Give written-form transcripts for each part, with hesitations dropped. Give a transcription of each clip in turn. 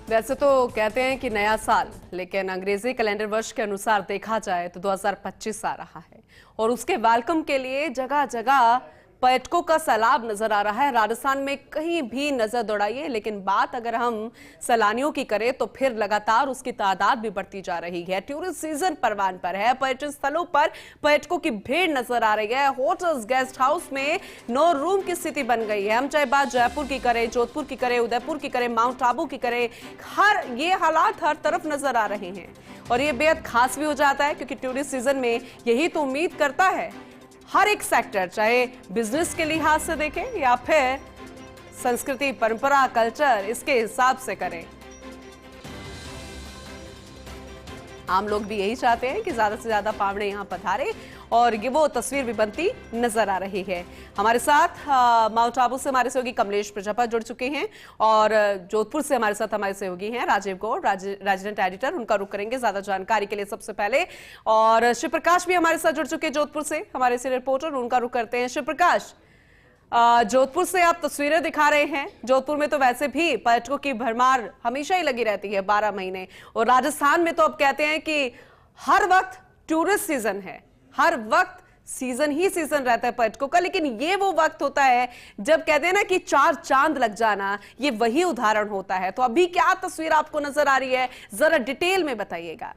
वैसे तो कहते हैं कि नया साल, लेकिन अंग्रेजी कैलेंडर वर्ष के अनुसार देखा जाए तो 2025 आ रहा है और उसके वेलकम के लिए जगह जगह पर्यटकों का सैलाब नजर आ रहा है। राजस्थान में कहीं भी नजर दौड़ाइए, लेकिन बात अगर हम सैलानियों की करें तो फिर लगातार उसकी तादाद भी बढ़ती जा रही है। टूरिस्ट सीजन परवान पर है, पर्यटन स्थलों पर पर्यटकों की भीड़ नजर आ रही है। होटल्स, गेस्ट हाउस में नो रूम की स्थिति बन गई है। हम चाहे बात जयपुर की करें, जोधपुर की करें, उदयपुर की करें, माउंट आबू की करें, ये हालात हर तरफ नजर आ रहे हैं और ये बेहद खास भी हो जाता है क्योंकि टूरिस्ट सीजन में यही तो उम्मीद करता है हर एक सेक्टर, चाहे बिजनेस के लिहाज से देखें या फिर संस्कृति, परंपरा, कल्चर, इसके हिसाब से करें। आम लोग भी यही चाहते हैं कि ज्यादा से ज्यादा पावड़े यहां पधारे और ये वो तस्वीर भी बनती नजर आ रही है। हमारे साथ माउंट आबू से हमारे सहयोगी कमलेश प्रजापत जुड़ चुके हैं और जोधपुर से हमारे साथ हमारे सहयोगी हैं राजीव गौड़, रेजिडेंट एडिटर। उनका रुख करेंगे ज्यादा जानकारी के लिए सबसे पहले। और शिव प्रकाश भी हमारे साथ जुड़ चुके हैं जोधपुर से, हमारे सीनियर रिपोर्टर, उनका रुख करते हैं। शिव प्रकाश, जोधपुर से आप तस्वीरें दिखा रहे हैं। जोधपुर में तो वैसे भी पर्यटकों की भरमार हमेशा ही लगी रहती है 12 महीने, और राजस्थान में तो अब कहते हैं कि हर वक्त टूरिस्ट सीजन है, हर वक्त सीजन ही सीजन रहता है पर्यटकों का। लेकिन ये वो वक्त होता है जब कहते हैं ना कि चार चांद लग जाना, ये वही उदाहरण होता है। तो अभी क्या तस्वीर आपको नजर आ रही है, जरा डिटेल में बताइएगा।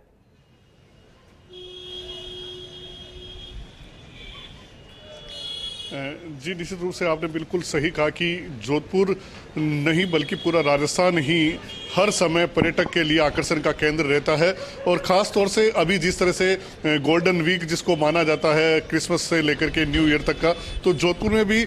जी, निश्चित रूप से आपने बिल्कुल सही कहा कि जोधपुर नहीं बल्कि पूरा राजस्थान ही हर समय पर्यटक के लिए आकर्षण का केंद्र रहता है। और ख़ास तौर से अभी जिस तरह से गोल्डन वीक जिसको माना जाता है, क्रिसमस से लेकर के न्यू ईयर तक का, तो जोधपुर में भी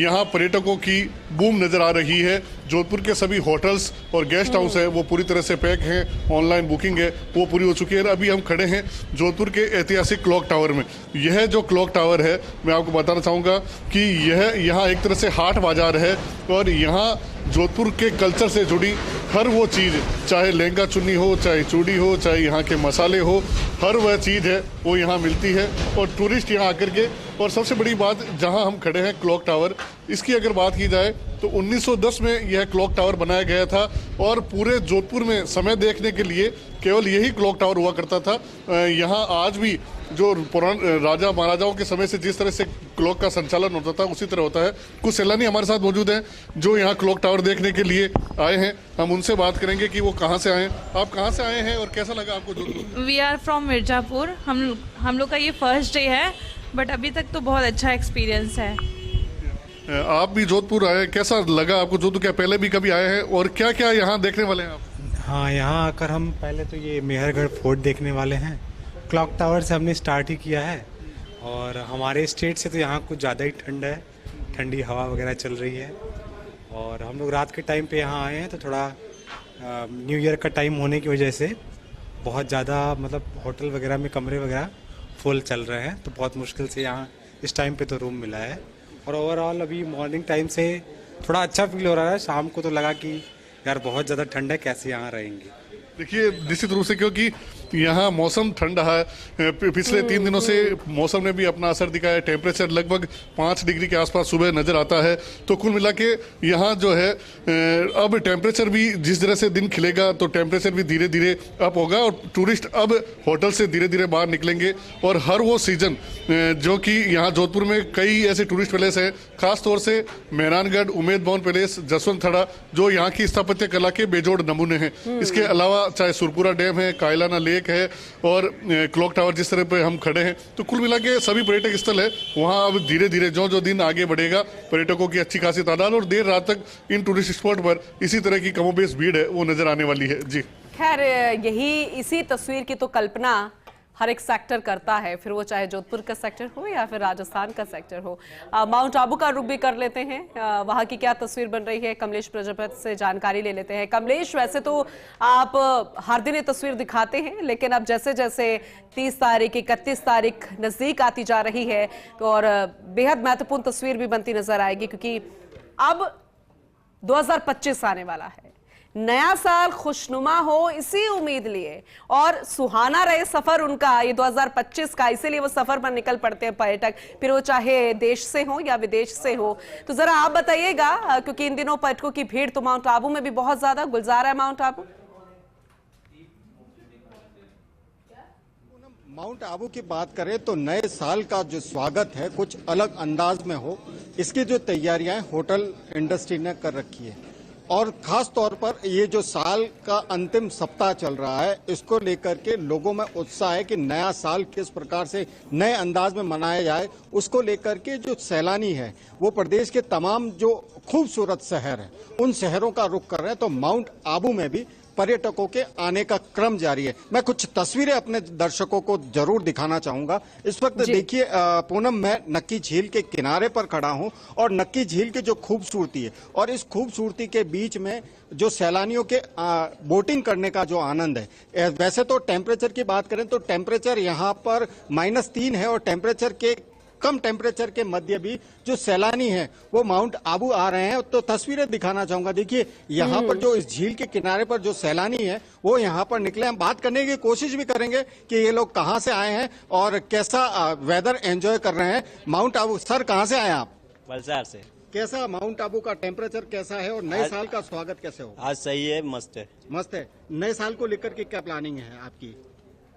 यहाँ पर्यटकों की बूम नज़र आ रही है। जोधपुर के सभी होटल्स और गेस्ट हाउस है वो पूरी तरह से पैक हैं, ऑनलाइन बुकिंग है वो पूरी हो चुकी है। अभी हम खड़े हैं जोधपुर के ऐतिहासिक क्लॉक टावर में। यह जो क्लॉक टावर है, मैं आपको बताना चाहूँगा कि यह यहाँ एक तरह से हाट बाजार है और यहाँ जोधपुर के कल्चर से जुड़ी हर वो चीज़, चाहे लहंगा चुन्नी हो, चाहे चूड़ी हो, चाहे यहाँ के मसाले हो, हर वह चीज़ है वो यहाँ मिलती है। और टूरिस्ट यहाँ आकर के, और सबसे बड़ी बात जहाँ हम खड़े हैं क्लॉक टावर, इसकी अगर बात की जाए तो 1910 में यह क्लॉक टावर बनाया गया था और पूरे जोधपुर में समय देखने के लिए केवल यही क्लॉक टावर हुआ करता था। यहाँ आज भी जो पुराने राजा महाराजाओं के समय से जिस तरह से क्लॉक का संचालन होता था उसी तरह होता है। कुछ सैलानी हमारे साथ मौजूद हैं जो यहाँ क्लॉक टावर देखने के लिए आए हैं। हम उनसे बात करेंगे कि वो कहाँ से आए हैं। आप कहाँ से आए हैं और कैसा लगा आपको Jodhpur? We are from Mirzapur. हम लोग का ये फर्स्ट डे है, बट अभी तक तो बहुत अच्छा एक्सपीरियंस है। आप भी जोधपुर आए, कैसा लगा आपको जोधपुर? क्या पहले भी कभी आए हैं और क्या क्या यहाँ देखने वाले हैं आप? हाँ, यहाँ आकर हम पहले तो ये मेहरगढ़ फोर्ट देखने वाले हैं। क्लॉक टावर से हमने स्टार्ट ही किया है और हमारे स्टेट से तो यहाँ कुछ ज़्यादा ही ठंड है, ठंडी हवा वगैरह चल रही है। और हम लोग रात के टाइम पे यहाँ आए हैं तो थोड़ा न्यू ईयर का टाइम होने की वजह से बहुत ज़्यादा मतलब होटल वगैरह में कमरे वगैरह फुल चल रहे हैं, तो बहुत मुश्किल से यहाँ इस टाइम पे तो रूम मिला है। और ओवरऑल अभी मॉर्निंग टाइम से थोड़ा अच्छा फील हो रहा है। शाम को तो लगा कि यार बहुत ज़्यादा ठंड है, कैसे यहाँ रहेंगे। देखिए, निश्चित रूप से क्योंकि यहाँ मौसम ठंडा है, पिछले 3 दिनों से मौसम ने भी अपना असर दिखाया है। टेम्परेचर लगभग 5 डिग्री के आसपास सुबह नज़र आता है। तो कुल मिला के यहाँ जो है अब टेम्परेचर भी जिस तरह से दिन खिलेगा तो टेम्परेचर भी धीरे धीरे अप होगा और टूरिस्ट अब होटल से धीरे धीरे बाहर निकलेंगे। और हर वो सीजन जो कि यहाँ जोधपुर में कई ऐसे टूरिस्ट पैलेस हैं, खास तौर से मेहरानगढ़, उमेद भवन पैलेस, जसवंत थड़ा, जो यहाँ की स्थापत्य कला के बेजोड़ नमूने हैं। इसके अलावा चाहे सुरपुरा डैम है, कायलाना लेक है और क्लॉक टावर जिस तरह पे हम खड़े हैं, तो कुल मिला के सभी पर्यटक स्थल है वहाँ अब धीरे धीरे जो जो दिन आगे बढ़ेगा पर्यटकों की अच्छी खासी तादाद और देर रात तक इन टूरिस्ट स्पॉट पर इसी तरह की कमोबेश भीड़ है वो नजर आने वाली है। जी खैर, यही इसी तस्वीर की तो कल्पना हर एक सेक्टर करता है, फिर वो चाहे जोधपुर का सेक्टर हो या फिर राजस्थान का सेक्टर हो। माउंट आबू का रुख भी कर लेते हैं, वहाँ की क्या तस्वीर बन रही है, कमलेश प्रजापति से जानकारी ले लेते हैं। कमलेश, वैसे तो आप हर दिन ये तस्वीर दिखाते हैं, लेकिन अब जैसे जैसे 30 तारीख 31 तारीख नजदीक आती जा रही है तो और बेहद महत्वपूर्ण तस्वीर भी बनती नजर आएगी क्योंकि अब 2025 आने वाला है। नया साल खुशनुमा हो इसी उम्मीद लिए और सुहाना रहे सफर उनका ये 2025 का, इसीलिए वो सफर पर निकल पड़ते हैं पर्यटक, फिर वो चाहे देश से हो या विदेश से हो। तो जरा आप बताइएगा, क्योंकि इन दिनों पर्यटकों की भीड़ तो माउंट आबू में भी बहुत ज्यादा। गुलजार है माउंट आबू? माउंट आबू की बात करें तो नए साल का जो स्वागत है कुछ अलग अंदाज में हो, इसकी जो तैयारियां होटल इंडस्ट्री ने कर रखी है। और खास तौर पर ये जो साल का अंतिम सप्ताह चल रहा है, इसको लेकर के लोगों में उत्साह है कि नया साल किस प्रकार से नए अंदाज में मनाया जाए। उसको लेकर के जो सैलानी है वो प्रदेश के तमाम जो खूबसूरत शहर हैं उन शहरों का रुख कर रहे हैं। तो माउंट आबू में भी पर्यटकों के आने का क्रम जारी है। मैं कुछ तस्वीरें अपने दर्शकों को जरूर दिखाना चाहूंगा। इस वक्त देखिए पूनम, मैं नक्की झील के किनारे पर खड़ा हूं और नक्की झील की जो खूबसूरती है और इस खूबसूरती के बीच में जो सैलानियों के बोटिंग करने का जो आनंद है। वैसे तो टेम्परेचर की बात करें तो टेम्परेचर यहाँ पर -3 है और टेम्परेचर के कम टेम्परेचर के मध्य भी जो सैलानी हैं वो माउंट आबू आ रहे हैं। तो तस्वीरें दिखाना चाहूंगा। देखिए यहाँ पर जो इस झील के किनारे पर जो सैलानी है वो यहाँ पर निकले। हम बात करने की कोशिश भी करेंगे कि ये लोग कहाँ से आए हैं और कैसा वेदर एंजॉय कर रहे हैं। माउंट आबू, सर कहाँ से आए आप? वलसाड से। कैसा माउंट आबू का टेम्परेचर कैसा है और नए साल का स्वागत कैसे हो? आज सही है, मस्त है। मस्त है। नए साल को लेकर के क्या प्लानिंग है आपकी?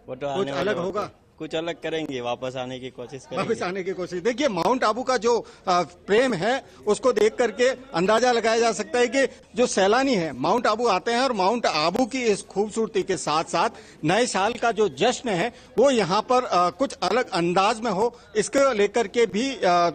वो तो कुछ अलग होगा? कुछ अलग करेंगे, वापस आने की कोशिश करेंगे। वापस आने की कोशिश। देखिए माउंट आबू का जो प्रेम है उसको देख करके अंदाजा लगाया जा सकता है कि जो सैलानी है माउंट आबू आते हैं और माउंट आबू की इस खूबसूरती के साथ साथ नए साल का जो जश्न है वो यहाँ पर कुछ अलग अंदाज में हो, इसको लेकर के भी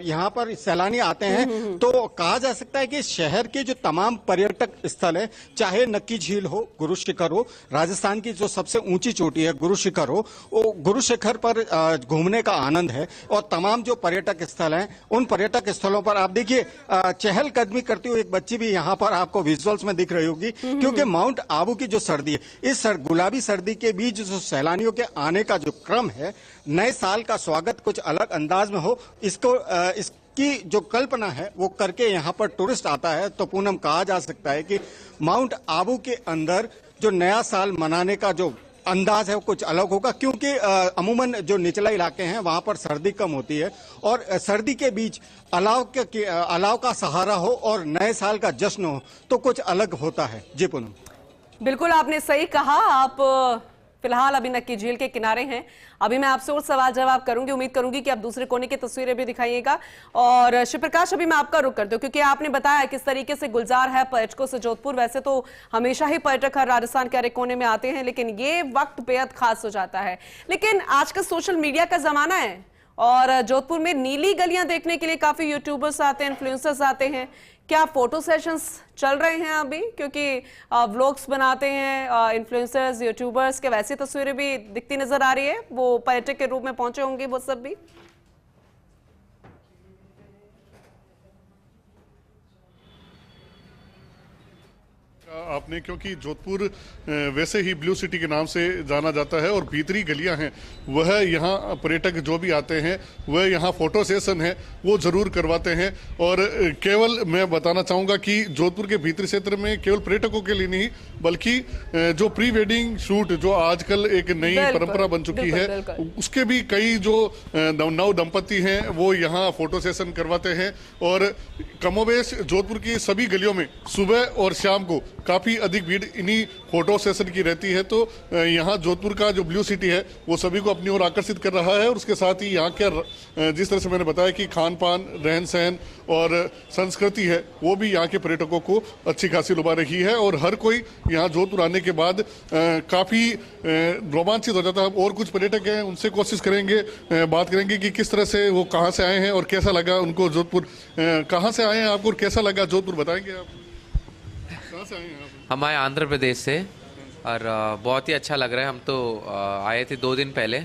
यहाँ पर सैलानी आते हैं। तो कहा जा सकता है कि शहर के जो तमाम पर्यटक स्थल है, चाहे नक्की झील हो, गुरु शिखर हो, राजस्थान की जो सबसे ऊंची चोटी है गुरु शिखर हो, वो गुरु शिखर पर घूमने का आनंद है। और तमाम जो पर्यटक स्थल हैं उन पर्यटक स्थलों पर आप देखिए चहल कदमी करती हुई एक बच्ची भी यहाँ पर आपको विजुअल्स में दिख रही होगी। क्योंकि माउंट आबू की जो सर्दी है, इस गुलाबी सर्दी के बीच जो सैलानियों के आने का जो क्रम है, नए साल का स्वागत कुछ अलग अंदाज में हो, इसको की जो कल्पना है वो करके यहाँ पर टूरिस्ट आता है। तो पूनम, कहा जा सकता है कि माउंट आबू के अंदर जो नया साल मनाने का जो अंदाज है वो कुछ अलग होगा। क्योंकि अमूमन जो निचला इलाके हैं वहां पर सर्दी कम होती है और सर्दी के बीच अलाव का सहारा हो और नए साल का जश्न हो तो कुछ अलग होता है। जी पूनम, बिल्कुल आपने सही कहा। आप फिलहाल अभी नक्की झील के किनारे हैं। अभी मैं आपसे और सवाल जवाब करूंगी, उम्मीद करूंगी कि आप दूसरे कोने की तस्वीरें भी दिखाइएगा। और शिवप्रकाश, अभी मैं आपका रुख करती हूँ क्योंकि आपने बताया किस तरीके से गुलजार है पर्यटकों से जोधपुर। वैसे तो हमेशा ही पर्यटक हर राजस्थान के हर एक कोने में आते हैं, लेकिन ये वक्त बेहद खास हो जाता है। लेकिन आज का सोशल मीडिया का जमाना है और जोधपुर में नीली गलियां देखने के लिए काफी यूट्यूबर्स आते हैं, इन्फ्लुएंसर्स आते हैं। क्या फोटो सेशंस चल रहे हैं अभी? क्योंकि व्लॉग्स बनाते हैं इन्फ्लुएंसर्स, यूट्यूबर्स, के वैसी तस्वीरें भी दिखती नजर आ रही है। वो पर्यटक के रूप में पहुंचे होंगे वो सब भी। आपने, क्योंकि जोधपुर वैसे ही ब्लू सिटी के नाम से जाना जाता है और भीतरी गलियां हैं, वह यहाँ पर्यटक जो भी आते हैं वह यहाँ फोटो सेशन है वो जरूर करवाते हैं। और केवल मैं बताना चाहूँगा कि जोधपुर के भीतरी क्षेत्र में केवल पर्यटकों के लिए नहीं बल्कि जो प्री वेडिंग शूट जो आजकल एक नई परंपरा बन चुकी है, उसके भी कई जो नव दंपति हैं वो यहाँ फोटो सेशन करवाते हैं। और कमोबेश जोधपुर की सभी गलियों में सुबह और शाम को काफी अधिक भीड़ इन्हीं फोटो सेशन की रहती है। तो यहाँ जोधपुर का जो ब्लू सिटी है वो सभी को अपनी ओर आकर्षित कर रहा है। और उसके साथ ही यहाँ के जिस तरह से मैंने बताया कि खान पान, रहन सहन और संस्कृति है वो भी यहाँ के पर्यटकों को अच्छी खासी लुभा रही है। और हर कोई यहाँ जोधपुर आने के बाद काफी रोमांचित हो जाता है। और कुछ पर्यटक हैं, उनसे कोशिश करेंगे, बात करेंगे कि किस तरह से वो कहाँ से आए हैं और कैसा लगा उनको जोधपुर। कहाँ से आए हैं आपको और कैसा लगा जोधपुर, बताएंगे आप? कहाँ से आए हैं आप? हम आए आंध्र प्रदेश से और बहुत ही अच्छा लग रहा है। हम तो आए थे 2 दिन पहले।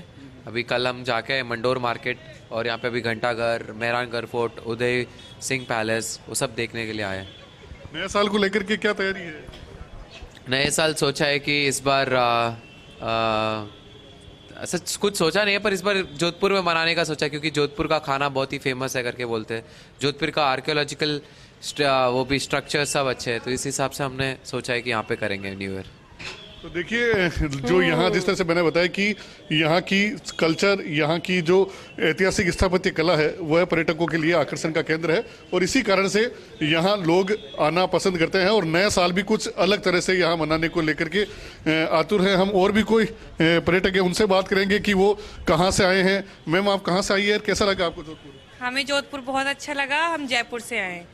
अभी कल हम जाके आए मंडोर मार्केट और यहाँ पे अभी घंटाघर, मेहरानगढ़ फोर्ट, उदय सिंह पैलेस, वो सब देखने के लिए आए। नए साल को लेकर के क्या तैयारी है? नए साल सोचा है कि इस बार ऐसा कुछ सोचा नहीं है, पर इस बार जोधपुर में मनाने का सोचा, क्योंकि जोधपुर का खाना बहुत ही फेमस है करके बोलते हैं। जोधपुर का तो देखिए, जो यहाँ जिस तरह से मैंने बताया कि यहाँ की कल्चर, यहाँ की जो ऐतिहासिक स्थापत्य कला है, वह पर्यटकों के लिए आकर्षण का केंद्र है और इसी कारण से यहाँ लोग आना पसंद करते हैं और नया साल भी कुछ अलग तरह से यहाँ मनाने को लेकर के आतुर हैं। हम और भी कोई पर्यटक है, उनसे बात करेंगे कि वो कहाँ से आए हैं। मैम, आप कहाँ से आई है, कैसा लगा आपको जोधपुर? हमें जोधपुर बहुत अच्छा लगा, हम जयपुर से आए हैं।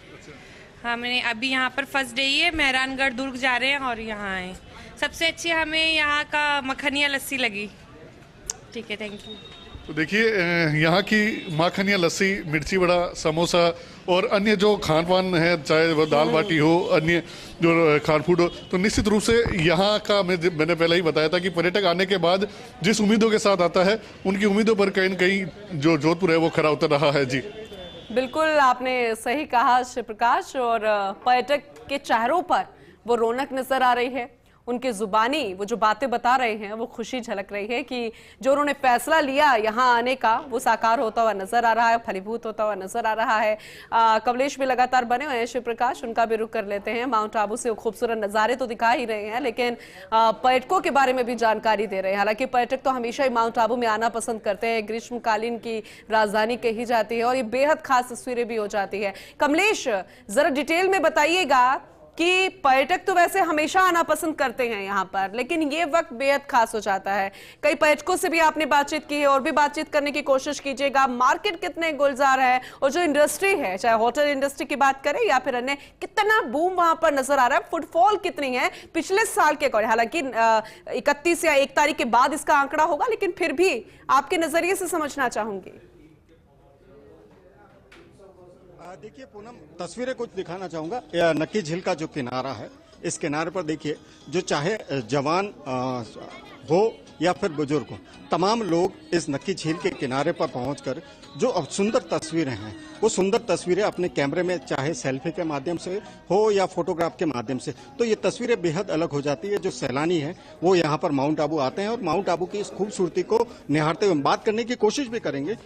हमने अभी यहाँ पर फर्स्ट डे ही है, मेहरानगढ़ दुर्ग जा रहे हैं और यहाँ आए। सबसे अच्छी हमें यहाँ का मखनिया लस्सी लगी। ठीक है, थैंक यू। तो देखिए, यहाँ की माखनिया लस्सी, मिर्ची बड़ा, समोसा और अन्य जो खान पान है, चाहे वो दाल बाटी हो, अन्य जो खान फूड हो, तो निश्चित रूप से यहाँ का मैंने पहले ही बताया था कि पर्यटक आने के बाद जिस उम्मीदों के साथ आता है, उनकी उम्मीदों पर कहीं न कहीं जो जोधपुर है वो खरा उतर रहा है। जी बिल्कुल, आपने सही कहा श्री प्रकाश। और पर्यटक के चेहरों पर वो रौनक नजर आ रही है, उनकी जुबानी वो जो बातें बता रहे हैं वो खुशी झलक रही है कि जो उन्होंने फैसला लिया यहाँ आने का वो साकार होता हुआ नजर आ रहा है, फलीभूत होता हुआ नजर आ रहा है। कमलेश भी लगातार बने हुए हैं, शिव प्रकाश, उनका भी रुख कर लेते हैं। माउंट आबू से वो खूबसूरत नज़ारे तो दिखा ही रहे हैं, लेकिन पर्यटकों के बारे में भी जानकारी दे रहे हैं। हालांकि पर्यटक तो हमेशा ही माउंट आबू में आना पसंद करते हैं, ग्रीष्मकालीन की राजधानी कही जाती है और ये बेहद खास तस्वीरें भी हो जाती है। कमलेश, जरा डिटेल में बताइएगा कि पर्यटक तो वैसे हमेशा आना पसंद करते हैं यहाँ पर, लेकिन ये वक्त बेहद खास हो जाता है। कई पर्यटकों से भी आपने बातचीत की है और भी बातचीत करने की कोशिश कीजिएगा। मार्केट कितने गुलजार है और जो इंडस्ट्री है, चाहे होटल इंडस्ट्री की बात करें या फिर अन्य, कितना बूम वहां पर नजर आ रहा है, फुटफॉल कितनी है पिछले साल के अकॉर्डिंग। हालांकि 31 या 1 तारीख के बाद इसका आंकड़ा होगा, लेकिन फिर भी आपके नजरिए से समझना चाहूंगी। देखिए पूनम, तस्वीरें कुछ दिखाना चाहूंगा। नक्की झील का जो किनारा है, इस किनारे पर देखिए, जो चाहे जवान हो या फिर बुजुर्ग हो, तमाम लोग इस नक्की झील के किनारे पर पहुंचकर जो अब सुंदर तस्वीरें हैं, वो सुंदर तस्वीरें अपने कैमरे में, चाहे सेल्फी के माध्यम से हो या फोटोग्राफ के माध्यम से, तो ये तस्वीरें बेहद अलग हो जाती है। जो सैलानी है वो यहाँ पर माउंट आबू आते हैं और माउंट आबू की इस खूबसूरती को निहारते हुए बात करने की कोशिश भी करेंगे।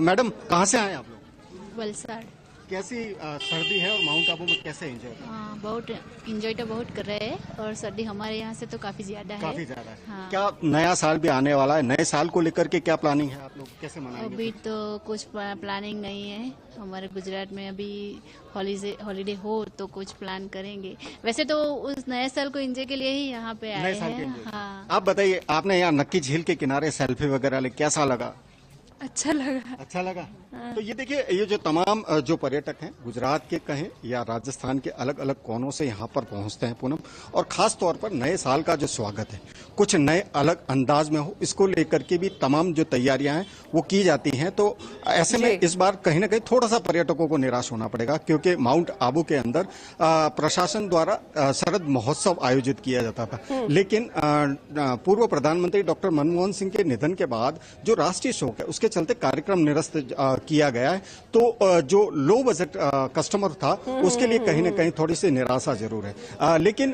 मैडम, कहाँ से आए आप लोग? वलसाड़। कैसी सर्दी है और माउंट आबू में कैसे एंजॉय? बहुत एंजॉय तो बहुत कर रहे हैं और सर्दी हमारे यहाँ से तो काफी ज्यादा है। काफी ज्यादा है। हाँ। क्या नया साल भी आने वाला है, नए साल को लेकर के क्या प्लानिंग है, आप लोग कैसे मनाएंगे? अभी तो कुछ प्लानिंग नहीं है। हमारे गुजरात में अभी हॉलीडे हो तो कुछ प्लान करेंगे। वैसे तो उस नए साल को एंजॉय के लिए ही यहाँ पे आए हैं। हाँ। आप बताइए, आपने यहाँ नक्की झील के किनारे सेल्फी वगैरह ले, कैसा लगा? अच्छा लगा। अच्छा लगा। तो ये देखिए, ये जो तमाम जो पर्यटक हैं, गुजरात के कहें या राजस्थान के अलग अलग कोनों से यहाँ पर पहुँचते हैं पूनम, और खास तौर पर नए साल का जो स्वागत है कुछ नए अलग अंदाज में हो, इसको लेकर के भी तमाम जो तैयारियां हैं वो की जाती हैं। तो ऐसे में इस बार कहीं ना कहीं थोड़ा सा पर्यटकों को निराश होना पड़ेगा, क्योंकि माउंट आबू के अंदर प्रशासन द्वारा शरद महोत्सव आयोजित किया जाता था, लेकिन पूर्व प्रधानमंत्री डॉक्टर मनमोहन सिंह के निधन के बाद जो राष्ट्रीय शोक है उसके चलते कार्यक्रम निरस्त किया गया है। तो जो लो बजट कस्टमर था उसके लिए कहीं ना कहीं थोड़ी सी निराशा जरूर है। लेकिन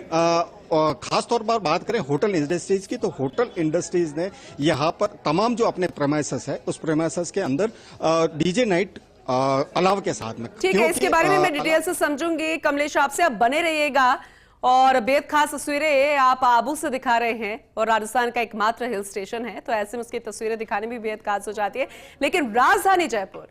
खास तौर पर बात करें होटल इंडस्ट्रीज की, तो होटल इंडस्ट्रीज ने यहाँ पर तमाम जो अपने प्रेमाइसेस है, उस प्रेमाइसेस के अंदर डीजे नाइट अलाव के साथ में। ठीक है, इसके बारे में मैं डिटेल से समझूंगी। कमलेश, आपसे आप बने रहिएगा। और बेहद खास तस्वीरें आप आबू से दिखा रहे हैं और राजस्थान का एकमात्र हिल स्टेशन है, तो ऐसे में उसकी तस्वीरें दिखाने में बेहद खास हो जाती है। लेकिन राजधानी जयपुर,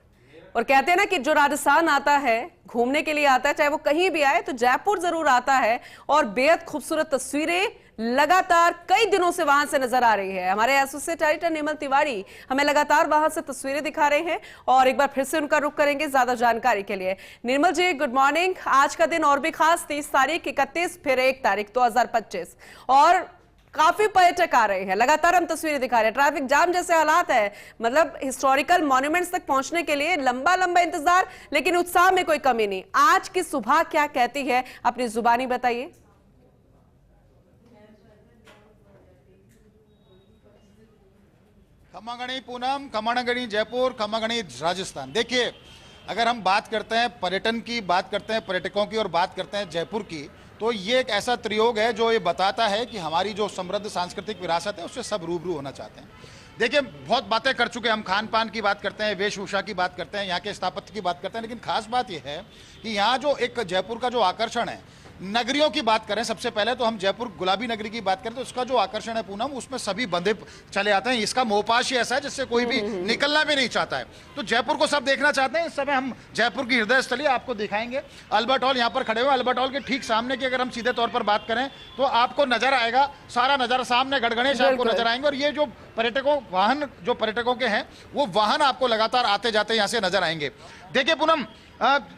और कहते हैं ना कि जो राजस्थान आता है, घूमने के लिए आता है, चाहे वो कहीं भी आए, तो जयपुर जरूर आता है। और बेहद खूबसूरत तस्वीरें लगातार कई दिनों से वहां से नजर आ रही है। हमारे एसोसिएट एडिटर निर्मल तिवारी हमें लगातार वहां से तस्वीरें दिखा रहे हैं और एक बार फिर से उनका रुख करेंगे ज्यादा जानकारी के लिए। निर्मल जी, गुड मॉर्निंग। आज का दिन और भी खास, 30 तारीख, 31, फिर 1 तारीख 2025, और काफी पर्यटक आ रहे हैं। लगातार हम तस्वीरें दिखा रहे हैं, ट्रैफिक जाम जैसे हालात है, मतलब हिस्टोरिकल मॉन्यूमेंट्स तक पहुंचने के लिए लंबा लंबा इंतजार, लेकिन उत्साह में कोई कमी नहीं। आज की सुबह क्या कहती है, अपनी जुबानी बताइए। खम्मागणी पूनम, खम्मागणी जयपुर, खम्मागणी राजस्थान। देखिए, अगर हम बात करते हैं पर्यटन की, बात करते हैं पर्यटकों की और बात करते हैं जयपुर की, तो ये एक ऐसा त्रियोग है जो ये बताता है कि हमारी जो समृद्ध सांस्कृतिक विरासत है उससे सब रूबरू होना चाहते हैं। देखिए, बहुत बातें कर चुके हैं हम, खान पान की बात करते हैं, वेशभूषा की बात करते हैं, यहाँ के स्थापत्य की बात करते हैं, लेकिन खास बात यह है कि यहाँ जो एक जयपुर का जो आकर्षण है, नगरियों की बात करें सबसे पहले तो हम जयपुर गुलाबी नगरी की बात करें तो उसका जो आकर्षण है पूनम, उसमें सभी बंदे चले आते हैं। इसका मोहपाश ही ऐसा है जिससे कोई भी निकलना भी नहीं चाहता है। तो जयपुर को सब देखना चाहते हैं। इस समय हम जयपुर की हृदय स्थली आपको दिखाएंगे। अल्बर्ट हॉल यहाँ पर खड़े हुए। अल्बर्ट हॉल के ठीक सामने की अगर हम सीधे तौर पर बात करें तो आपको नजर आएगा, सारा नजर सामने गणगणेश आपको नजर आएंगे। और ये जो वाहन जो पर्यटकों के हैं वो वाहन आपको लगातार आते जाते यहाँ से नजर आएंगे। देखिए पूनम,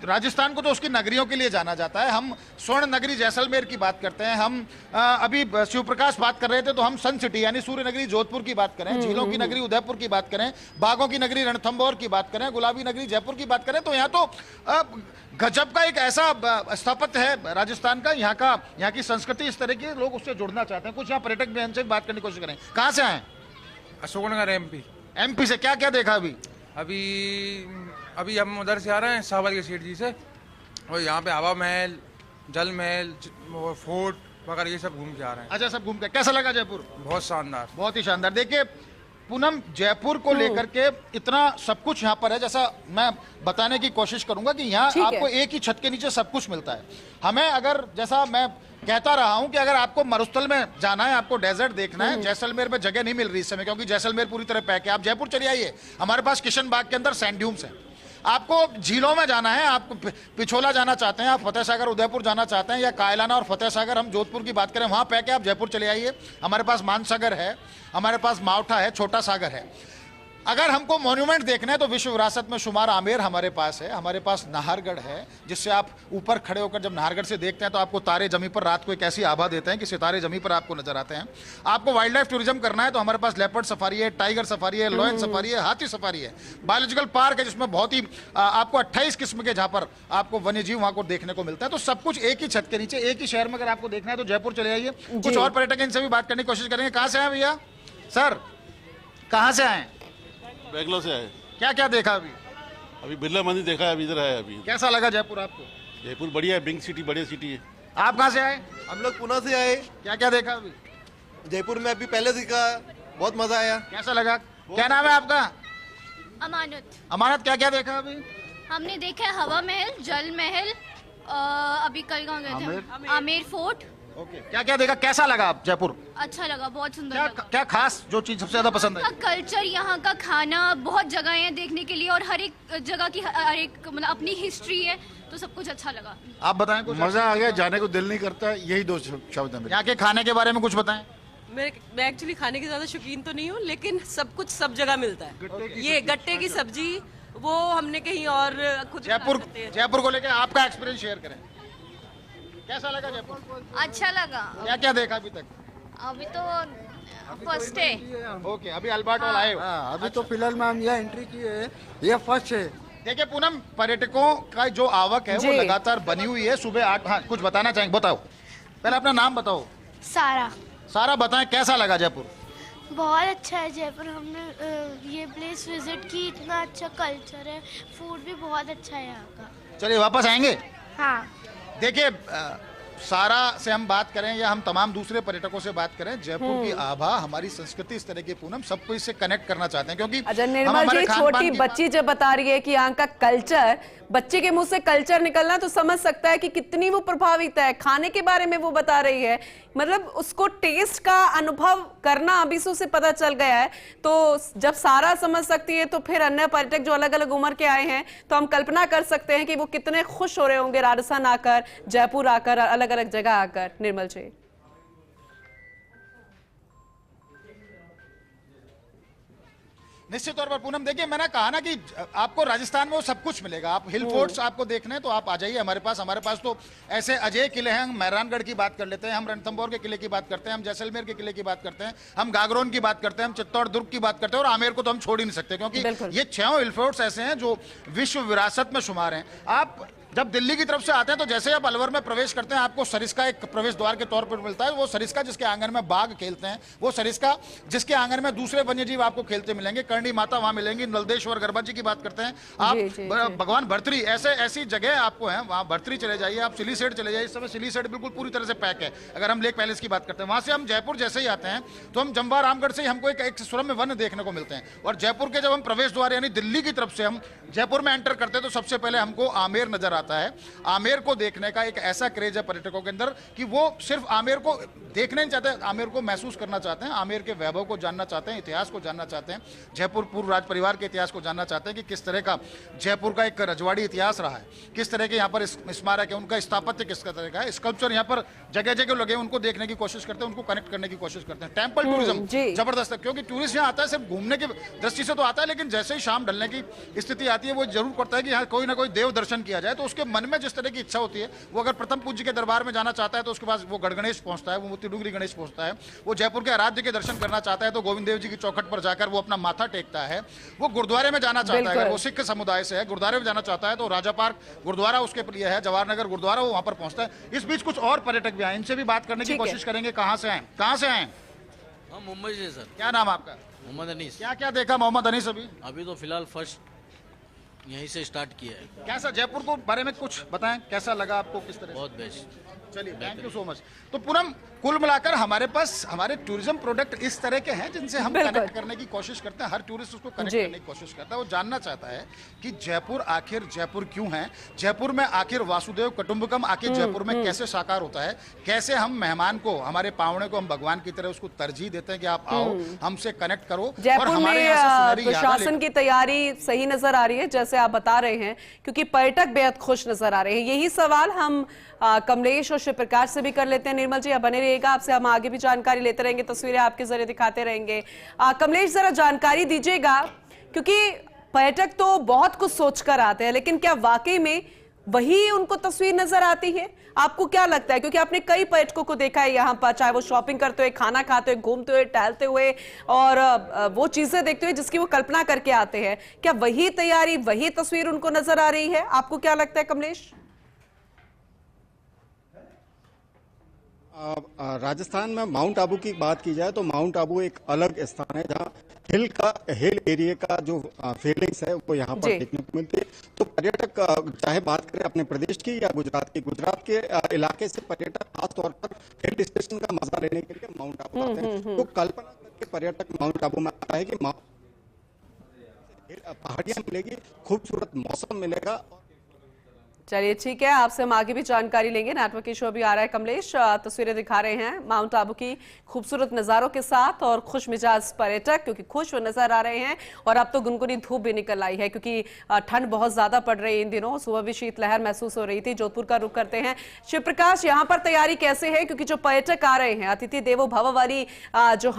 राजस्थान को तो उसकी नगरियों के लिए जाना जाता है। हम स्वर्ण नगरी जैसलमेर की बात करते हैं। हम अभी शिव प्रकाश बात कर रहे थे तो हम सन सिटी यानी सूर्य नगरी जोधपुर की बात करें, झीलों की नगरी उदयपुर की बात करें, बागों की नगरी रणथंभौर की बात करें, गुलाबी नगरी जयपुर की बात करें तो यहाँ तो गजब का एक ऐसा स्थापत्य है राजस्थान का। यहाँ की संस्कृति इस तरह की, लोग उससे जुड़ना चाहते हैं। कुछ यहाँ पर्यटक भी हमसे बात करने की कोशिश करें। कहाँ से आए? अशोकनगर एमपी। एमपी से क्या क्या देखा अभी हम उधर से आ रहे हैं सावर के सेठ जी से, और यहाँ पे हवा महल, जल महल, फोर्ट वगैरह ये सब घूम के आ रहे हैं। अच्छा, सब घूम के कैसा लगा जयपुर? बहुत शानदार, बहुत ही शानदार। देखिए पूनम, जयपुर को लेकर के इतना सब कुछ यहाँ पर है, जैसा मैं बताने की कोशिश करूंगा कि यहाँ आपको एक ही छत के नीचे सब कुछ मिलता है। हमें अगर, जैसा मैं कहता रहा हूं कि अगर आपको मरुस्थल में जाना है, आपको डेजर्ट देखना है, जैसलमेर में जगह नहीं मिल रही इस समय क्योंकि जैसलमेर पूरी तरह पैक है। आप जयपुर चले आइए, हमारे पास किशन बाग के अंदर सैंड ड्यून्स हैं। आपको झीलों में जाना है, आपको पिछोला जाना चाहते हैं, आप फतेह सागर उदयपुर जाना चाहते हैं, या कायलाना और फतेह सागर हम जोधपुर की बात करें वहां पैक है, आप जयपुर चले आइए। हमारे पास मानसागर है, हमारे पास मावठा है, छोटा सागर है। अगर हमको मॉन्यूमेंट देखना है तो विश्व विरासत में शुमार आमेर हमारे पास है, हमारे पास नाहरगढ़ है, जिससे आप ऊपर खड़े होकर जब नाहरगढ़ से देखते हैं तो आपको तारे जमी पर रात को एक ऐसी आभा देते हैं कि सितारे जमी पर आपको नजर आते हैं। आपको वाइल्ड लाइफ टूरिज्म करना है तो हमारे पास लेपर्ड सफारी है, टाइगर सफारी है, लॉयन सफारी है, हाथी सफारी है, बायोलॉजिकल पार्क है जिसमें बहुत ही आपको 28 किस्म के जहां पर आपको वन्य जीव वहां को देखने को मिलता है। तो सब कुछ एक ही छत के नीचे, एक ही शहर में अगर आपको देखना है तो जयपुर चले आइए। कुछ और पर्यटक इनसे भी बात करने की कोशिश करेंगे। कहाँ से आए भैया? सर कहाँ से आए? बेंगलोर से आए। क्या क्या देखा अभी बिरला मंदिर देखा है, अभी इधर आया। अभी कैसा लगा जयपुर आपको? जयपुर बढ़िया है, बिग सिटी, बढ़िया सिटी है। आप कहाँ से आए? हम लोग पुणे से आए। क्या क्या देखा अभी जयपुर में? अभी पहले दिखा, बहुत मजा आया। कैसा लगा? क्या नाम है आपका? अमानत। अमानत, क्या क्या देखा अभी? हमने देखा हवा महल, जल महल, अभी कल कहाँ गए थे? आमेर फोर्ट। ओके, क्या क्या देखा? कैसा लगा आप जयपुर? अच्छा लगा, बहुत सुंदर क्या लगा। क्या खास जो चीज सबसे ज्यादा पसंद है? कल्चर, यहाँ का खाना, बहुत जगह है देखने के लिए और हर एक जगह की हर एक मतलब अपनी हिस्ट्री है, तो सब कुछ अच्छा लगा। आप बताएं कुछ। मजा आ गया, जाने को दिल नहीं करता, यही दो शब्द हैं। यहाँ के खाने के बारे में कुछ बताएं। मैं एक्चुअली खाने की ज्यादा शौकीन तो नहीं हूँ, लेकिन सब कुछ सब जगह मिलता है। ये गट्टे की सब्जी वो हमने कहीं और खुद जयपुर को लेकर आपका एक्सपीरियंस शेयर करें। कैसा लगा जयपुर? अच्छा लगा। क्या क्या देखा अभी तक? अभी तो फर्स्ट है। ओके, अभी अल्बर्ट हॉल आए हो? अभी तो फिलहाल में हम यहाँ एंट्री किए हैं, ये फर्स्ट है। देखिए पूनम, पर्यटकों का जो आवक है वो लगातार बनी हुई है। सुबह 8। हाँ, कुछ बताना चाहेंगे? बताओ, पहले अपना नाम बताओ। सारा बताएं कैसा लगा जयपुर? बहुत अच्छा है जयपुर। हमने ये प्लेस विजिट की, इतना अच्छा कल्चर है, फूड भी बहुत अच्छा है यहाँ का। चलिए वापस आएंगे। हाँ, देखिए सारा से हम बात करें या हम तमाम दूसरे पर्यटकों से बात करें, जयपुर की आभा, हमारी संस्कृति इस तरह की पूनम सबको इससे कनेक्ट करना चाहते हैं क्योंकि निर्मल जी, छोटी बच्ची जब बता रही है कि यहाँ का कल्चर, बच्चे के मुंह से कल्चर निकलना तो समझ सकता है कि कितनी वो प्रभावित है। खाने के बारे में वो बता रही है, मतलब उसको टेस्ट का अनुभव करना अभी से उसे पता चल गया है। तो जब सारा समझ सकती है तो फिर अन्य पर्यटक जो अलग अलग उम्र के आए हैं, तो हम कल्पना कर सकते हैं कि वो कितने खुश हो रहे होंगे राजस्थान आकर, जयपुर आकर, अलग अलग जगह आकर। निर्मल जी, निश्चित तौर पर पूनम, देखिए मैंने कहा ना कि आपको राजस्थान में वो सब कुछ मिलेगा। आप हिल फोर्ट्स आपको देखने हैं तो आप आ जाइए हमारे पास तो ऐसे अजय किले हैं। हम मेहरानगढ़ की बात कर लेते हैं, हम रणथंभौर के किले की बात करते हैं, हम जैसलमेर के किले की बात करते हैं, हम गागरोन की बात करते हैं, हम चित्तौड़ दुर्ग की बात करते हैं, और आमेर को तो हम छोड़ ही नहीं सकते क्योंकि ये 6 हिल फोर्ट्स ऐसे हैं जो विश्व विरासत में शुमार हैं। आप जब दिल्ली की तरफ से आते हैं तो जैसे आप अलवर में प्रवेश करते हैं, आपको सरिस्का एक प्रवेश द्वार के तौर पर मिलता है। वो सरिस्का जिसके आंगन में बाघ खेलते हैं, वो सरिस्का जिसके आंगन में दूसरे वन्यजीव आपको खेलते मिलेंगे। करणी माता वहां मिलेंगी। नलदेश्वर गरबा जी की बात करते हैं आप, भगवान भर्तरी, ऐसी जगह आपको है, वहां भर्तरी चले जाइए, आप सिली सेठ चले जाइए। इस समय सिली सेठ बिल्कुल पूरी तरह से पैक है। अगर हम लेक पैलेस की बात करते हैं, वहां से हम जयपुर जैसे ही आते हैं तो हम जम्वा रामगढ़ से हमको एक सुरम्य वन देखने को मिलते हैं। और जयपुर के जब हम प्रवेश द्वार यानी दिल्ली की तरफ से हम जयपुर में एंटर करते हैं तो सबसे पहले हमको आमेर नजर आता है। आता है। आमेर को देखने का एक ऐसा क्रेज है पर्यटकों के अंदर कि वो सिर्फ आमेर को देखने नहीं चाहते, आमेर को महसूस करना चाहते हैं, आमेर के वैभव को जानना चाहते हैं, इतिहास को जानना चाहते हैं, जयपुर पूर्व राज परिवार के इतिहास को जानना चाहते हैं कि किस तरह का जयपुर का एक रजवाड़ी इतिहास रहा है, किस तरह के यहाँ पर स्मारक है, उनका स्थापत्य किस तरह का है, स्कल्पचर यहाँ पर जगह जगह लगे, उनको देखने की कोशिश करते हैं, उनको कनेक्ट करने की कोशिश करते हैं। टेम्पल टूरिज्म जबरदस्त है, क्योंकि टूरिस्ट यहाँ आता है सिर्फ घूमने की दृष्टि से तो आता है, लेकिन जैसे ही शाम ढलने की स्थिति आती है वो जरूर करता है कि यहाँ कोई ना कोई देव दर्शन किया जाए। तो उसके मन में जिस तरह की इच्छा होती है, वो अगर प्रथम पूज्य के दरबार में जाना चाहता है तो उसके पास वो गढ़ गणेश पहुंचता है, वो मोती डुगरी गणेश पहुंचता है, वो जयपुर के आराध्य के दर्शन करना चाहता है तो गोविंद देव जी की चौखट पर जाकर वो अपना माथा टेकता है, वो गुरुद्वारे में जाना चाहता है, अगर वो सिख समुदाय से है गुरुद्वारे में जाना चाहता है तो राजा पार्क गुरुद्वारा उसके लिए है, जवाहर नगर गुरुद्वारा, वो वहां पर पहुंचता है। इस बीच कुछ और पर्यटक भी आए, इनसे भी बात करने की कोशिश करेंगे। कहां से आए, कहां से आए? हम मुंबई से सर। क्या नाम आपका? मोहम्मद अनीस। क्या क्या देखा मोहम्मद अनीस अभी? अभी तो फिलहाल फर्स्ट यहीं से स्टार्ट किया है। कैसा जयपुर को बारे में कुछ बताएं, कैसा लगा आपको, किस तरह? बहुत बेस्ट। चलिए, थैंक यू सो मच। तो पूनम, कुल मिलाकर हमारे पास हमारे टूरिज्म प्रोडक्ट इस तरह के हैं जिनसे हम कनेक्ट करने की कोशिश करते हैं, हर टूरिस्ट उसको कनेक्ट करने की कोशिश करता है, वो जानना चाहता है कि जयपुर आखिर जयपुर क्यों है, जयपुर में आखिर वासुदेव कुटुंबकम आखिर जयपुर में कैसे साकार होता है, कैसे हम मेहमान को, हमारे पावणे को हम भगवान की तरह उसको तरजीह देते हैं कि आप आओ, हमसे कनेक्ट करो। जयपुर में प्रशासन की तैयारी सही नजर आ रही है जैसे आप बता रहे हैं, क्योंकि पर्यटक बेहद खुश नजर आ रहे हैं। यही सवाल हम कमलेश और शिव प्रकाश से भी कर लेते हैं। निर्मल जी आप बने रहिएगा, आपसे हम आगे भी जानकारी लेते रहेंगे, तस्वीरें आपके जरिए दिखाते रहेंगे। कमलेश जरा जानकारी दीजिएगा, क्योंकि पर्यटक तो बहुत कुछ सोचकर आते हैं, लेकिन क्या वाकई में वही उनको तस्वीर नजर आती है? आपको क्या लगता है, क्योंकि आपने कई पर्यटकों को देखा है यहाँ पर, चाहे वो शॉपिंग करते हुए, खाना खाते हुए, घूमते हुए, टहलते हुए और वो चीजें देखते हुए जिसकी वो कल्पना करके आते हैं, क्या वही तैयारी, वही तस्वीर उनको नजर आ रही है? आपको क्या लगता है कमलेश? राजस्थान में माउंट आबू की बात की जाए तो माउंट आबू एक अलग स्थान है जहाँ हिल एरिया का जो फीलिंग्स है वो यहाँ पर देखने को मिलती है। तो पर्यटक चाहे बात करें अपने प्रदेश की या गुजरात के इलाके से पर्यटक खास तौर पर हिल स्टेशन का मजा लेने के लिए माउंट आबू आते हैं। तो कल्पना करके पर्यटक माउंट आबू में आता है कि पहाड़ियां मिलेगी, खूबसूरत मौसम मिलेगा। चलिए ठीक है, आपसे हम आगे भी जानकारी लेंगे। नेटवर्क इशू भी आ रहा है। कमलेश तस्वीरें दिखा रहे हैं माउंट आबू की खूबसूरत नज़ारों के साथ और खुश मिजाज पर्यटक क्योंकि खुश नजर आ रहे हैं। और अब तो गुनगुनी धूप भी निकल आई है क्योंकि ठंड बहुत ज्यादा पड़ रही है इन दिनों। सुबह भी शीतलहर महसूस हो रही थी। जोधपुर का रुख करते हैं। शिव प्रकाश, यहाँ पर तैयारी कैसे है? क्योंकि जो पर्यटक आ रहे हैं, अतिथि देवो भव वाली जो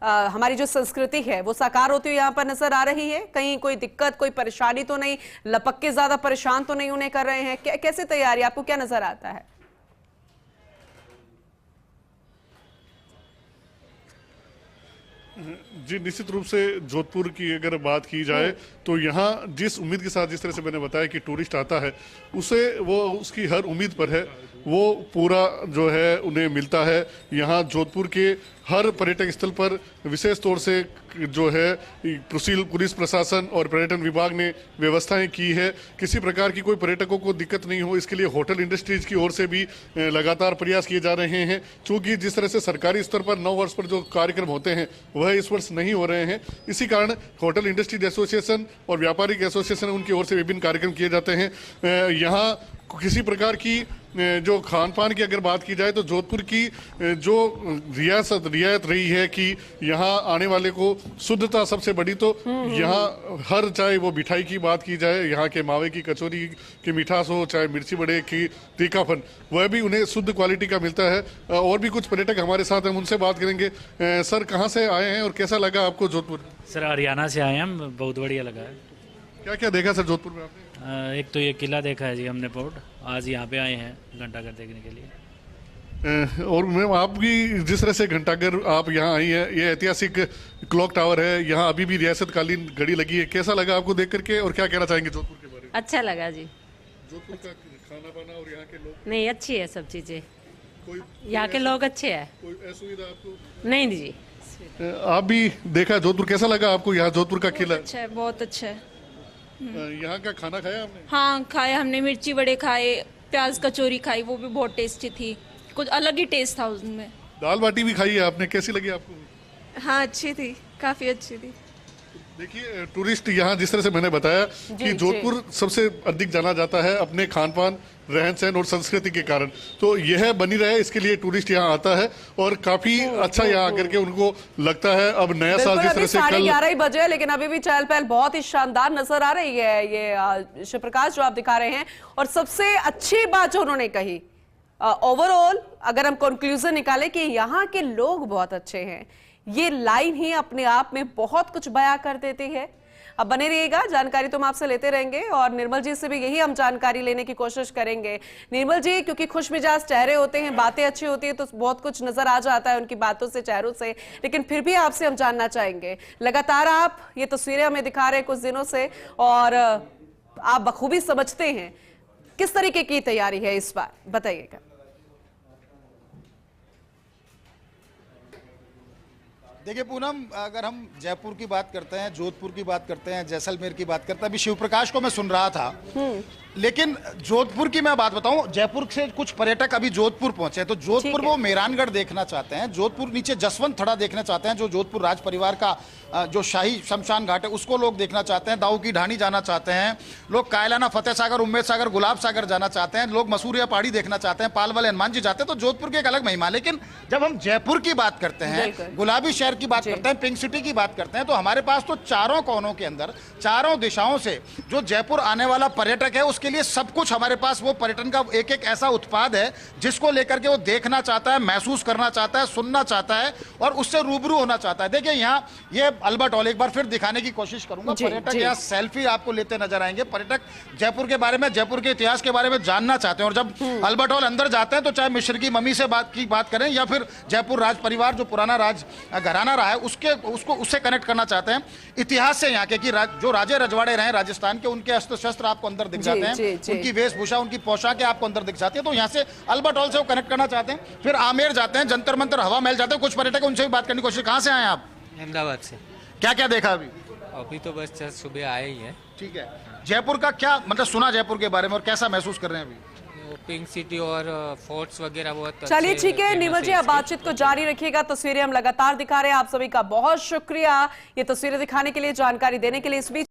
हमारी जो संस्कृति है वो साकार होती हुई यहाँ पर नजर आ रही है। कहीं कोई दिक्कत, कोई परेशानी तो नहीं, लपक के ज्यादा परेशान तो नहीं उन्हें कर रहे हैं? कैसे तैयारी, आपको क्या नजर आता है? जी, निश्चित रूप से जोधपुर की अगर बात की जाए तो यहाँ जिस उम्मीद के साथ, जिस तरह से मैंने बताया कि टूरिस्ट आता है, उसे वो उसकी हर उम्मीद पर है, वो पूरा जो है उन्हें मिलता है। यहाँ जोधपुर के हर पर्यटक स्थल पर विशेष तौर से जो है पुलिस प्रशासन और पर्यटन विभाग ने व्यवस्थाएं की है। किसी प्रकार की कोई पर्यटकों को दिक्कत नहीं हो, इसके लिए होटल इंडस्ट्रीज की ओर से भी लगातार प्रयास किए जा रहे हैं। चूंकि जिस तरह से सरकारी स्तर पर 9 वर्ष पर जो कार्यक्रम होते हैं वह इस वर्ष नहीं हो रहे हैं, इसी कारण होटल इंडस्ट्रीज एसोसिएशन और व्यापारिक एसोसिएशन उनकी ओर से विभिन्न कार्यक्रम किए जाते हैं। यहाँ किसी प्रकार की जो खान पान की अगर बात की जाए तो जोधपुर की जो रियायत रही है कि यहाँ आने वाले को शुद्धता सबसे बड़ी, तो यहाँ हर, चाहे वो मिठाई की बात की जाए, यहाँ के मावे की कचौरी की मिठास हो, चाहे मिर्ची बड़े की तीखापन, वह भी उन्हें शुद्ध क्वालिटी का मिलता है। और भी कुछ पर्यटक हमारे साथ हैं, उनसे बात करेंगे। सर, कहाँ से आए हैं और कैसा लगा आपको जोधपुर? सर, हरियाणा से आए हैं, बहुत बढ़िया लगा है। क्या क्या देखा सर जोधपुर में आपने? एक तो ये किला देखा है जी हमने, पोर्ट। आज यहाँ पे आए हैं घंटाघर देखने के लिए। और मैम, आप भी जिस तरह से घंटाघर आप यहाँ आई है, ये ऐतिहासिक क्लॉक टावर है, यहाँ अभी भी रियासतकालीन घड़ी लगी है, कैसा लगा आपको देख करके और क्या कहना चाहेंगे जोधपुर के बारे में? अच्छा लगा जी। जोधपुर का खाना पाना और यहाँ के लोग? नहीं, अच्छी है सब चीजें, यहाँ के लोग अच्छे हैं। कोई असुविधा आपको? नहीं जी। आप भी देखा जोधपुर, कैसा लगा आपको यहाँ जोधपुर का किला? अच्छा है, बहुत अच्छा है। यहाँ का खाना खाया आपने? हाँ, खाया हमने। मिर्ची बड़े खाए, प्याज कचौरी खाई, वो भी बहुत टेस्टी थी, कुछ अलग ही टेस्ट था उसमें। दाल बाटी भी खाई है आपने, कैसी लगी आपको? हाँ, अच्छी थी, काफी अच्छी थी। देखिए टूरिस्ट यहाँ जिस तरह से मैंने बताया कि जोधपुर सबसे अधिक जाना जाता है अपने खान पान, रहन सहन और संस्कृति के कारण, तो यह बनी रहे इसके लिए टूरिस्ट यहाँ आता है और काफी अच्छा यहाँ आकर के उनको लगता है। अब नया साल जिस तरह से कल 11:30 बजे है, लेकिन अभी भी चहल पहल बहुत ही शानदार नजर आ रही है। ये शिव प्रकाश जो आप दिखा रहे हैं, और सबसे अच्छी बात जो उन्होंने कही, ओवरऑल अगर हम कंक्लूजन निकालें कि यहाँ के लोग बहुत अच्छे हैं, ये लाइन ही अपने आप में बहुत कुछ बयां कर देती है। अब बने रहिएगा, जानकारी तो हम आपसे लेते रहेंगे और निर्मल जी से भी यही हम जानकारी लेने की कोशिश करेंगे। निर्मल जी, क्योंकि खुश मिजाज चेहरे होते हैं, बातें अच्छी होती है, तो बहुत कुछ नजर आ जाता है उनकी बातों से, चेहरों से, लेकिन फिर भी आपसे हम जानना चाहेंगे, लगातार आप ये तस्वीरें हमें दिखा रहे हैं कुछ दिनों से और आप बखूबी समझते हैं, किस तरीके की तैयारी है इस बार, बताइएगा। देखिए पूनम, अगर हम जयपुर की बात करते हैं, जोधपुर की बात करते हैं, जैसलमेर की बात करते हैं, अभी शिव प्रकाश को मैं सुन रहा था, लेकिन जोधपुर की मैं बात बताऊं, जयपुर से कुछ पर्यटक अभी जोधपुर पहुंचे, तो जोधपुर वो मेहरानगढ़ देखना चाहते हैं, जोधपुर नीचे जसवंत थड़ा देखना चाहते हैं, जो जोधपुर राज परिवार का जो शाही शमशान घाट है उसको लोग देखना चाहते हैं, दाऊ की ढाणी जाना चाहते हैं लोग, कायलाना, फतेह सागर, उम्मेद सागर, गुलाब सागर जाना चाहते हैं लोग, मसूरिया पहाड़ी देखना चाहते हैं, पाल वाले हनुमान जी जाते हैं, तो जोधपुर की एक अलग महिमा। लेकिन जब हम जयपुर की बात करते हैं, गुलाबी शहर की बात करते हैं, पिंक सिटी की बात करते हैं, तो हमारे पास तो चारों कोनों के अंदर, चारों दिशाओं से जो जयपुर आने वाला पर्यटक है उसके लिए सब कुछ हमारे पास, वो पर्यटन का एक एक ऐसा उत्पाद है जिसको लेकर के वो देखना चाहता है, महसूस करना चाहता है, सुनना चाहता है और उससे रूबरू होना चाहता है। देखिए यहाँ ये अल्बर्ट हॉल एक बार फिर दिखाने की कोशिश करूंगा, पर्यटक यहाँ सेल्फी आपको लेते नजर आएंगे, पर्यटक जयपुर के बारे में, जयपुर के इतिहास के बारे में जानना चाहते हैं, और जब अल्बर्ट हॉल अंदर जाते हैं तो चाहे मिस्र की मम्मी से बात करें या फिर जयपुर राज परिवार जो पुराना राज घराना रहा है उससे कनेक्ट करना चाहते हैं, इतिहास से यहाँ के कि जो राजे रजवाड़े रहे राजस्थान के, उनके अस्त्र शस्त्र आपको अंदर दिख जाते हैं, उनकी वेशभूषा, उनकी पोशाकें आपको अंदर दिख जाती है, तो यहाँ से अल्बर्ट हॉल से वो कनेक्ट करना चाहते हैं। फिर आमेर जाते हैं, जंतर मंतर, हवा महल जाते हैं, कुछ पर्यटक उनसे भी बात करने की कोशिश। कहाँ से आए आप? अहमदाबाद से। क्या क्या देखा अभी? अभी तो बस जस्ट सुबह आए ही हैं। ठीक है, जयपुर का क्या मतलब सुना जयपुर के बारे में और कैसा महसूस कर रहे हैं अभी? पिंक सिटी और फोर्ट्स वगैरह बहुत चलिए ठीक है निर्मल जी, आप बातचीत को जारी रखिएगा, तस्वीरें हम लगातार दिखा रहे हैं। आप सभी का बहुत शुक्रिया ये तस्वीरें दिखाने के लिए, जानकारी देने के लिए। इस बीच